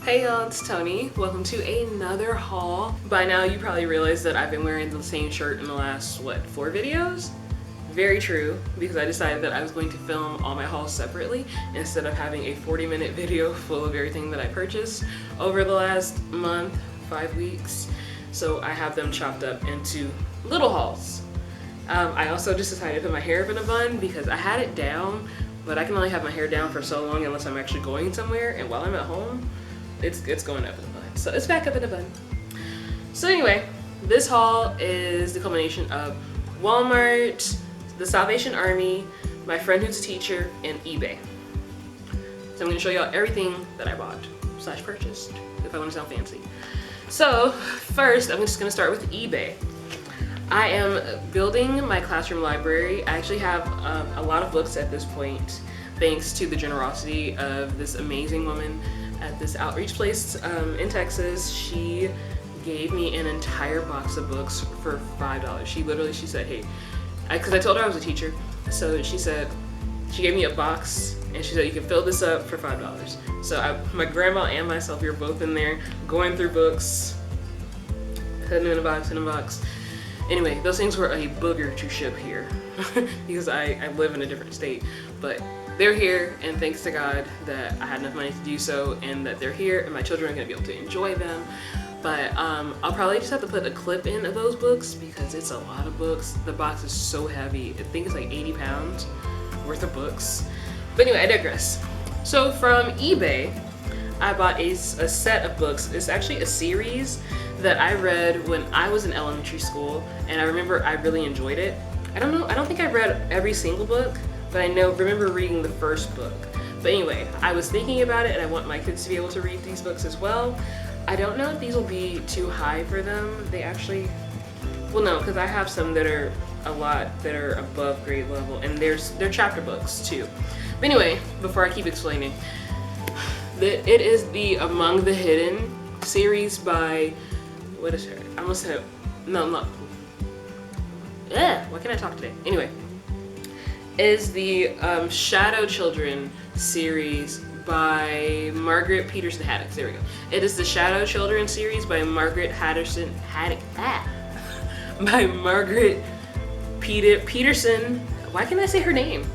Hey y'all, it's Tony. Welcome to another haul. By now you probably realized that I've been wearing the same shirt in the last, 4 videos? Very true, because I decided that I was going to film all my hauls separately instead of having a 40-minute video full of everything that I purchased over the last month, 5 weeks. So I have them chopped up into little hauls. I also just decided to put my hair up in a bun because I had it down, but I can only have my hair down for so long unless I'm actually going somewhere, and while I'm at home, it's going up in a bun. So it's back up in a bun. So anyway, this haul is the culmination of Walmart, the Salvation Army, my friend who's a teacher, and eBay. So I'm going to show y'all everything that I bought / purchased, if I want to sound fancy. So first, I'm just going to start with eBay. I am building my classroom library. I actually have a lot of books at this point, thanks to the generosity of this amazing woman at this outreach place in Texas. She gave me an entire box of books for $5. She said, hey, because I told her I was a teacher, so she gave me a box and she said, you can fill this up for $5. So my grandma and myself, we were both in there going through books, putting them in a box. Anyway, those things were a booger to ship here because I live in a different state, but they're here, and thanks to God that I had enough money to do so, and that they're here and my children are going to be able to enjoy them. But I'll probably just have to put a clip in of those books because it's a lot of books. The box is so heavy. I think it's like 80 pounds worth of books. But anyway, I digress. So from eBay, I bought a set of books. It's actually a series that I read when I was in elementary school, and I remember I really enjoyed it. I don't think I read every single book, but I remember reading the first book. But anyway, I was thinking about it and I want my kids to be able to read these books as well. I don't know if these will be too high for them. They actually, well no, because I have some that are above grade level, and they're chapter books too. But anyway, before I keep explaining, it is the Among the Hidden series by, what is her? I almost said, no. Why can't I talk today? Anyway, is the Shadow Children series by Margaret Peterson Haddix. There we go. It is the Shadow Children series by Margaret Peterson. Why can't I say her name?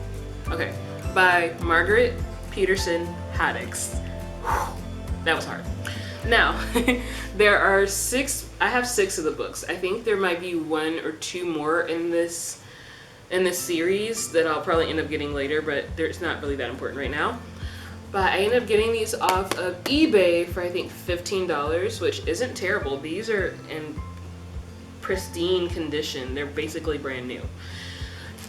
Okay, by Margaret Peterson Haddix. That was hard. Now, there are 6. I have 6 of the books. I think there might be 1 or 2 more in this series that I'll probably end up getting later, but it's not really that important right now. But I ended up getting these off of eBay for I think $15, which isn't terrible. These are in pristine condition. They're basically brand new.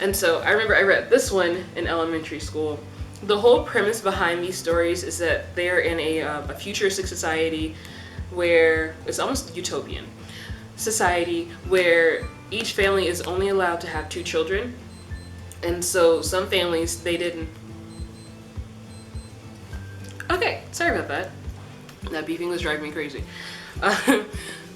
And so I remember I read this one in elementary school. The whole premise behind these stories is that they're in a futuristic society where it's almost utopian society where each family is only allowed to have 2 children. And so some families, they didn't. Okay, sorry about that. That beeping was driving me crazy.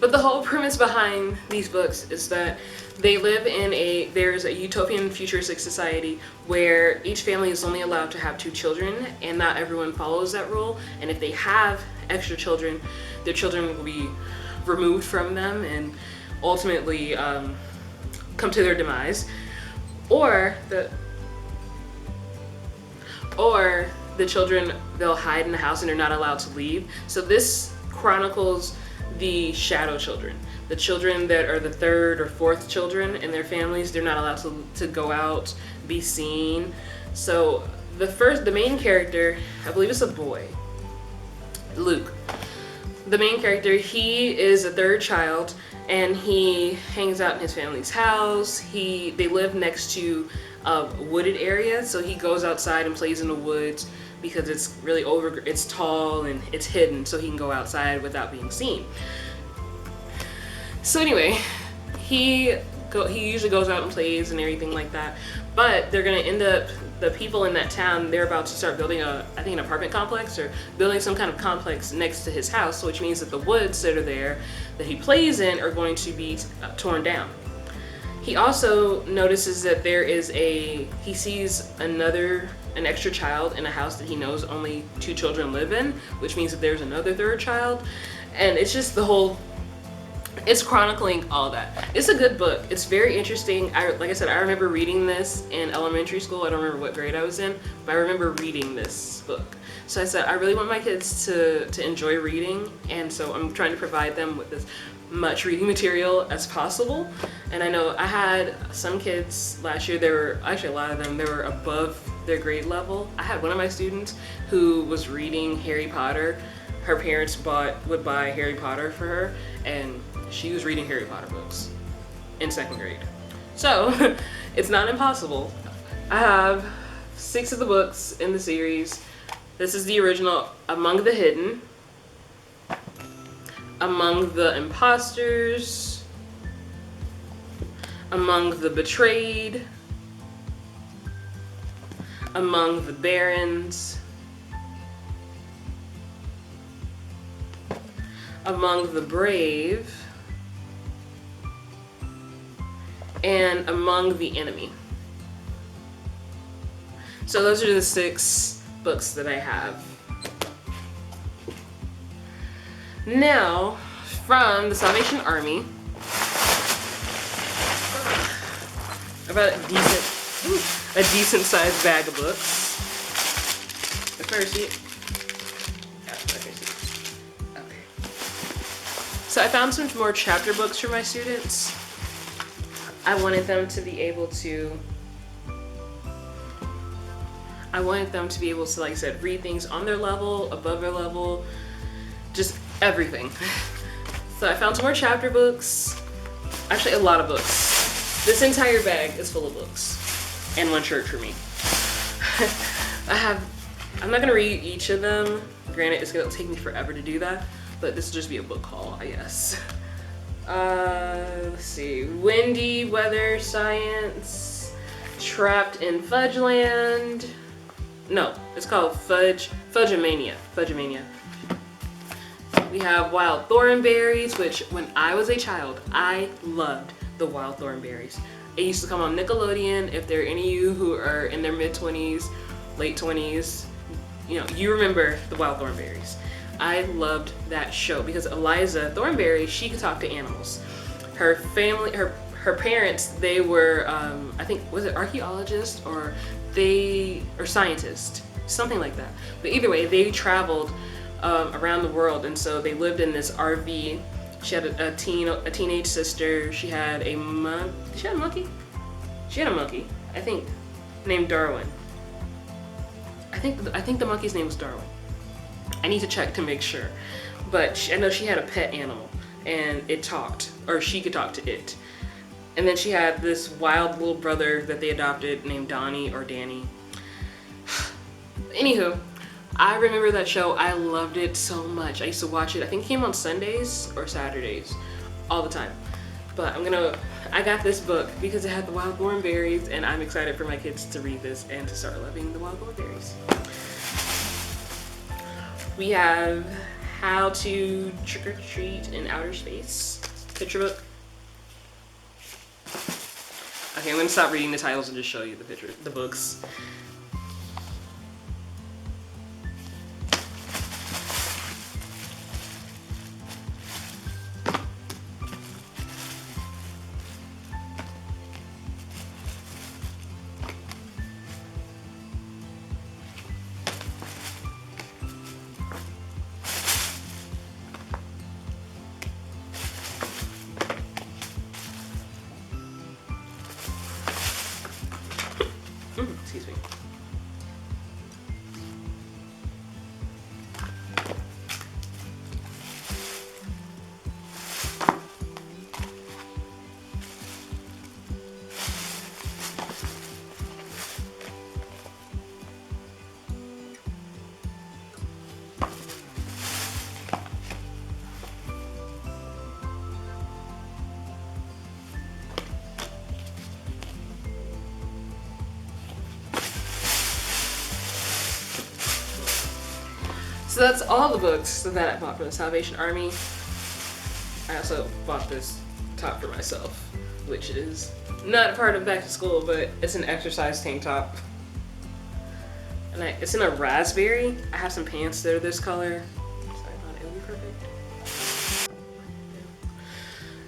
But the whole premise behind these books is that they live in there's a utopian futuristic society where each family is only allowed to have 2 children, and not everyone follows that rule. And if they have extra children, their children will be removed from them and ultimately come to their demise, or the children, they'll hide in the house and they're not allowed to leave. So this chronicles the shadow children, the children that are the 3rd or 4th children in their families. They're not allowed to go out, be seen. So the main character, I believe it's a boy, Luke. The main character, he is a 3rd child, and he hangs out in his family's house. They live next to a wooded area, so he goes outside and plays in the woods because it's really it's tall and it's hidden, so he can go outside without being seen. So anyway, he usually goes out and plays and everything like that, but they're gonna end up, the people in that town, they're about to start building I think an apartment complex, or building some kind of complex next to his house, which means that the woods that are there that he plays in are going to be torn down. He also notices that he sees an extra child in a house that he knows only 2 children live in, which means that there's another 3rd child. And it's just it's chronicling all that. It's a good book. It's very interesting. Like I said, I remember reading this in elementary school. I don't remember what grade I was in, but I remember reading this book. So I said, I really want my kids to enjoy reading, and so I'm trying to provide them with as much reading material as possible. And I know I had some kids last year, there were actually a lot of them, they were above their grade level. I had one of my students who was reading Harry Potter. Her parents would buy Harry Potter for her, and she was reading Harry Potter books in 2nd grade. So it's not impossible. I have 6 of the books in the series. This is the original Among the Hidden, Among the Imposters, Among the Betrayed, Among the Barons, Among the Brave, and Among the Enemy. So those are the 6 books that I have. Now, from the Salvation Army, about a decent sized bag of books. The first sheet. Okay. So I found some more chapter books for my students. I wanted them to be able to, like I said, read things on their level, above their level, just everything. So I found some more chapter books. Actually, a lot of books. This entire bag is full of books. And one shirt for me. I'm not gonna read each of them. Granted, it's gonna take me forever to do that, but this will just be a book haul, I guess. Let's see. Windy Weather Science, Trapped in Fudgeland. No, it's called Fudgemania. We have Wild Thornberrys, which when I was a child, I loved the Wild Thornberrys. It used to come on Nickelodeon. If there are any of you who are in their mid-20s, late 20s, you remember the Wild Thornberrys. I loved that show because Eliza Thornberry, she could talk to animals. Her family, her parents, they were, I think, was it archaeologists or scientists, something like that. But either way, they traveled around the world, and so they lived in this RV. She had a teenage sister. She had a monkey. Did she have a monkey? She had a monkey, I think, named Darwin. I think the monkey's name was Darwin. I need to check to make sure. But I know she had a pet animal, and it talked, or she could talk to it. And then she had this wild little brother that they adopted named Donnie or Danny. Anywho, I remember that show. I loved it so much. I used to watch it. I think it came on Sundays or Saturdays all the time. But I got this book because it had the Wild Thornberrys, and I'm excited for my kids to read this and to start loving the Wild Thornberrys. We have How to Trick or Treat in Outer Space picture book. Okay, I'm gonna stop reading the titles and just show you the books. Excuse me. So that's all the books that I bought from the Salvation Army. I also bought this top for myself, which is Not part of back to school, but it's an exercise tank top. And it's in a raspberry. I have some pants that are this color. So I thought it would be perfect.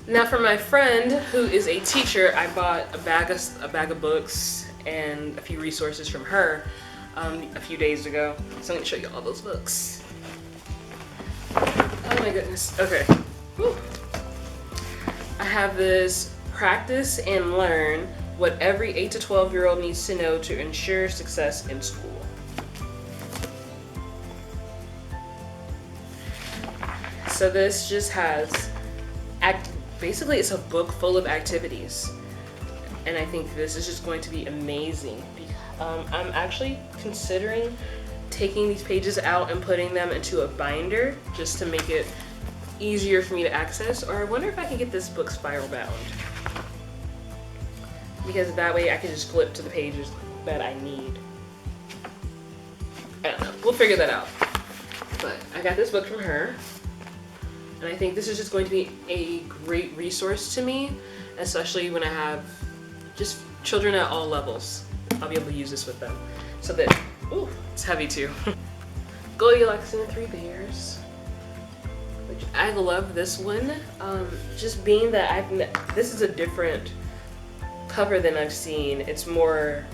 Now for my friend who is a teacher, I bought a bag of books and a few resources from her a few days ago. So I'm gonna show you all those books. Oh my goodness. Okay. Whew. I have this Practice and Learn What Every 8 to 12-year-old Needs to Know to Ensure Success in School. So this just has, basically it's a book full of activities. And I think this is just going to be amazing. I'm actually considering taking these pages out and putting them into a binder just to make it easier for me to access. Or I wonder if I can get this book spiral bound. Because that way I can just flip to the pages that I need. I don't know, we'll figure that out. But I got this book from her. And I think this is just going to be a great resource to me, especially when I have just children at all levels. I'll be able to use this with them. So that, ooh, it's heavy too. Goldilocks and the Three Bears, which I love this one. Just being that this is a different cover than I've seen. It's more,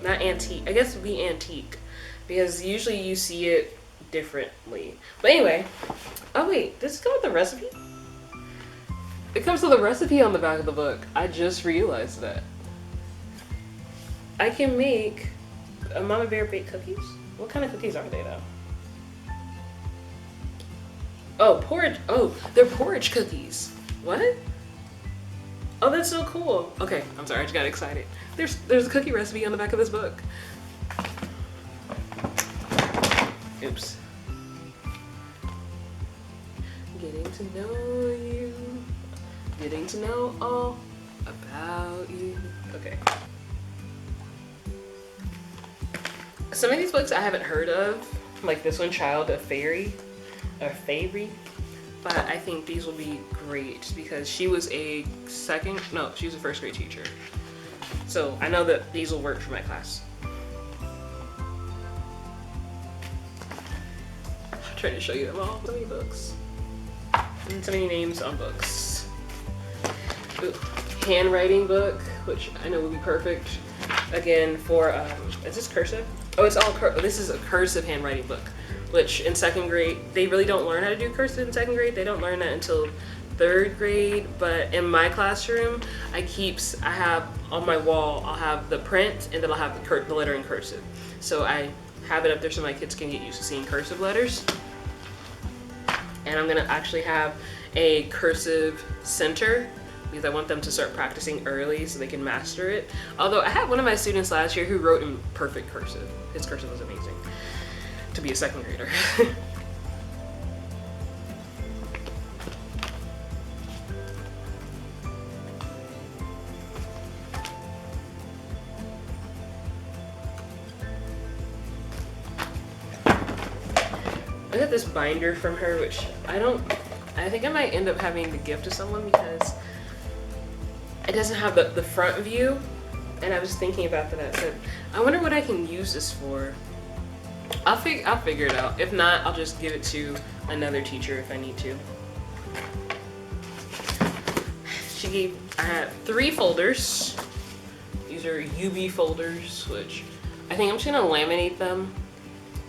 not antique, I guess it would be antique, because usually you see it differently. But anyway, oh wait, does it come with a recipe? It comes with a recipe on the back of the book. I just realized that. I can make a Mama Bear baked cookies. What kind of cookies are they though? Oh, porridge. Oh, they're porridge cookies. What? Oh, that's so cool. Okay, I'm sorry, I just got excited. There's a cookie recipe on the back of this book. Oops. Getting to know you. Getting to know all about you. Okay. Some of these books I haven't heard of, like this one, Child of Fairy, or Fairy, but I think these will be great because she was a first grade teacher. So I know that these will work for my class. I'm trying to show you them all. So many books. And so many names on books. Ooh, handwriting book, which I know would be perfect. Again, for, is this cursive? Oh, it's all, this is a cursive handwriting book, which in second grade, they really don't learn how to do cursive in second grade. They don't learn that until third grade, but in my classroom, I have on my wall, I'll have the print and then I'll have the letter in cursive. So I have it up there so my kids can get used to seeing cursive letters. And I'm gonna actually have a cursive center because I want them to start practicing early so they can master it. Although I had one of my students last year who wrote in perfect cursive. His cursive was amazing to be a second grader. I got this binder from her, which I think I might end up having to give to someone because it doesn't have the front view, and I was thinking about that. I said, I wonder what I can use this for. I'll figure it out. If not, I'll just give it to another teacher if I need to. I had 3 folders. These are UB folders, which I think I'm just gonna laminate them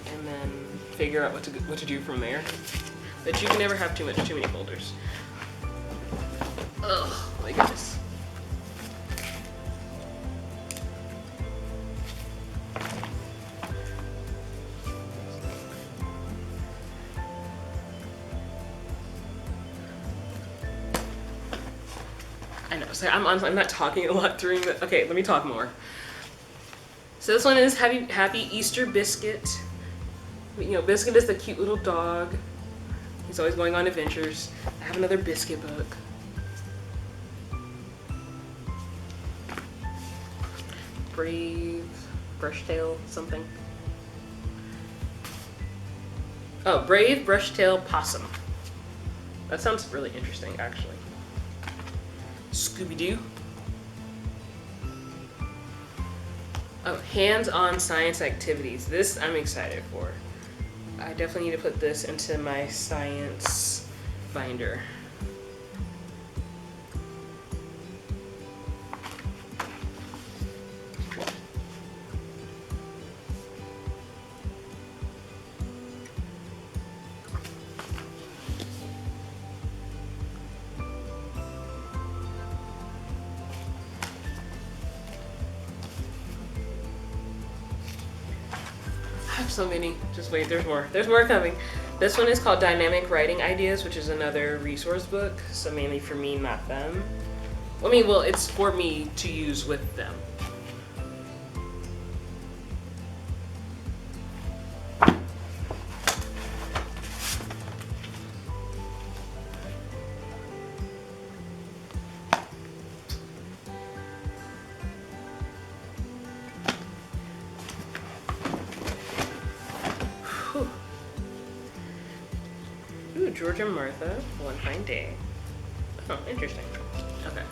and then figure out what to do from there. But you can never have too many folders. Oh my goodness. I know, so I'm not talking a lot during the, okay, let me talk more. So this one is Happy Easter Biscuit. You know, Biscuit is the cute little dog. He's always going on adventures. I have another Biscuit book. Brave Brushtail something. Oh, Brave Brushtail Possum. That sounds really interesting, actually. Scooby-Doo. Oh, hands-on science activities. This I'm excited for. I definitely need to put this into my science binder. I have so many. Just wait, there's more. There's more coming. This one is called Dynamic Writing Ideas, which is another resource book. So mainly for me, not them. I mean, well, it's for me to use with them. Ooh, George and Martha, One Fine Day. Oh, interesting. Okay.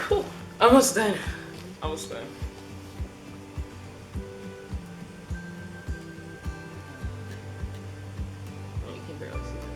Whew. Almost done. Almost done. Oh, you can barely see that.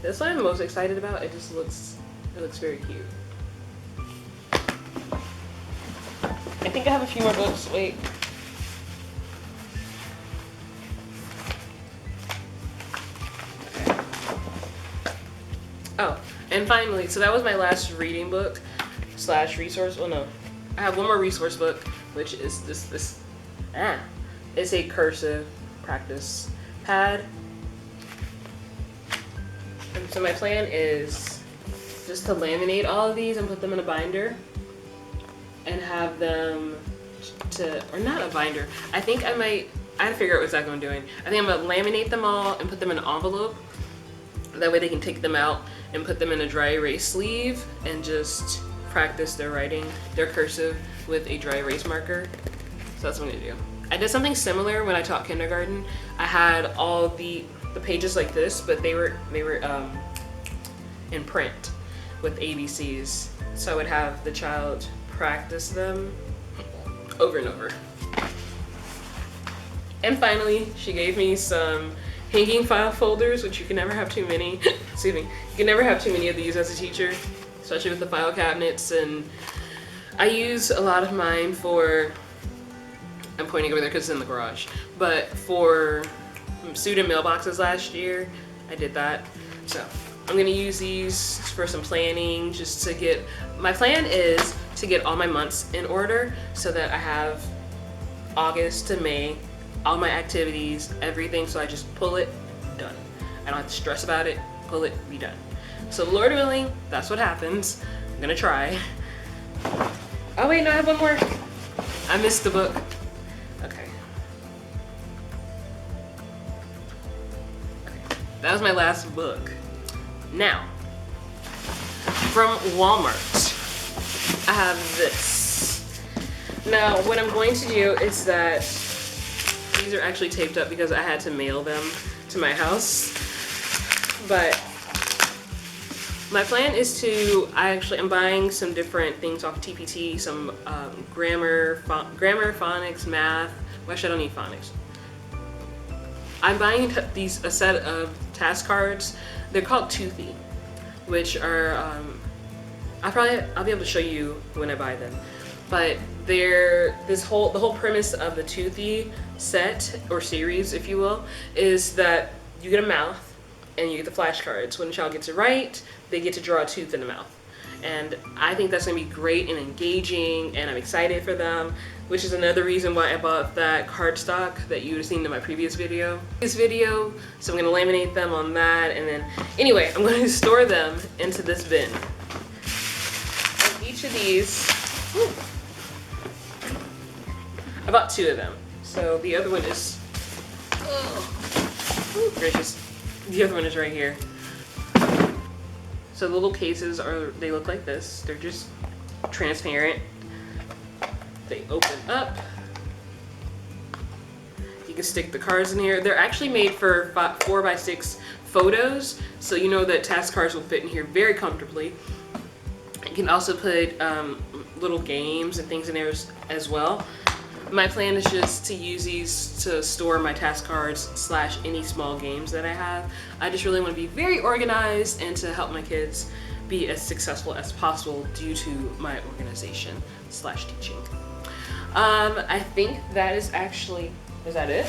This one I'm most excited about. It looks very cute. I think I have a few more books. Wait. Okay. Oh, and finally, so that was my last reading book / resource. Oh no, I have one more resource book, which is this. It's a cursive practice pad. And so my plan is just to laminate all of these and put them in a binder and have them or not a binder. I think I had to figure out what exactly I'm doing. I think I'm gonna laminate them all and put them in an envelope. That way they can take them out and put them in a dry erase sleeve and just practice their writing, their cursive with a dry erase marker. So that's what I'm gonna do. I did something similar when I taught kindergarten. I had all the pages like this, but they were in print with ABCs. So I would have the child practice them over and over. And finally, she gave me some hanging file folders, which you can never have too many. Excuse me. You can never have too many of these as a teacher, especially with the file cabinets. And I use a lot of mine for, I'm pointing over there because it's in the garage, but for student mailboxes last year, I did that. So I'm gonna use these for some planning, just to get, my plan is to get all my months in order so that I have August to May, all my activities, everything, so I just pull it, done. I don't have to stress about it, pull it, be done. So Lord willing, that's what happens. I'm gonna try. Oh wait, no, I have one more. I missed the book. Okay. That was my last book. Now, from Walmart, I have this. Now, what I'm going to do is that these are actually taped up because I had to mail them to my house. But my plan is to, I'm buying some different things off TPT, some grammar, phonics, math. Well, actually, I don't need phonics. I'm buying a set of task cards They're called Toothy, which are, I'll be able to show you when I buy them. But the whole premise of the Toothy set, or series if you will, is that you get a mouth and you get the flashcards. When a child gets it right, they get to draw a tooth in the mouth. And I think that's going to be great and engaging, and I'm excited for them, which is another reason why I bought that cardstock that you would have seen in my previous video. So I'm going to laminate them on that, and then, anyway, I'm going to store them into this bin. And each of these, I bought 2 of them. So the other one is, oh gracious, the other one is right here. So the little cases they look like this. They're just transparent. They open up. You can stick the cards in here. They're actually made for 4x6 photos, so you know that task cards will fit in here very comfortably. You can also put little games and things in there as well. My plan is just to use these to store my task cards / any small games that I have. I just really want to be very organized and to help my kids be as successful as possible due to my organization / teaching. I think that is that it?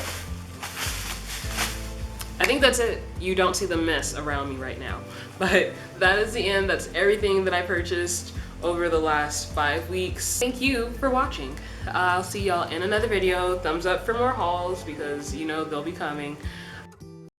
I think that's it. You don't see the mess around me right now, but that is the end. That's everything that I purchased over the last 5 weeks. Thank you for watching. I'll see y'all in another video. Thumbs up for more hauls because you know they'll be coming.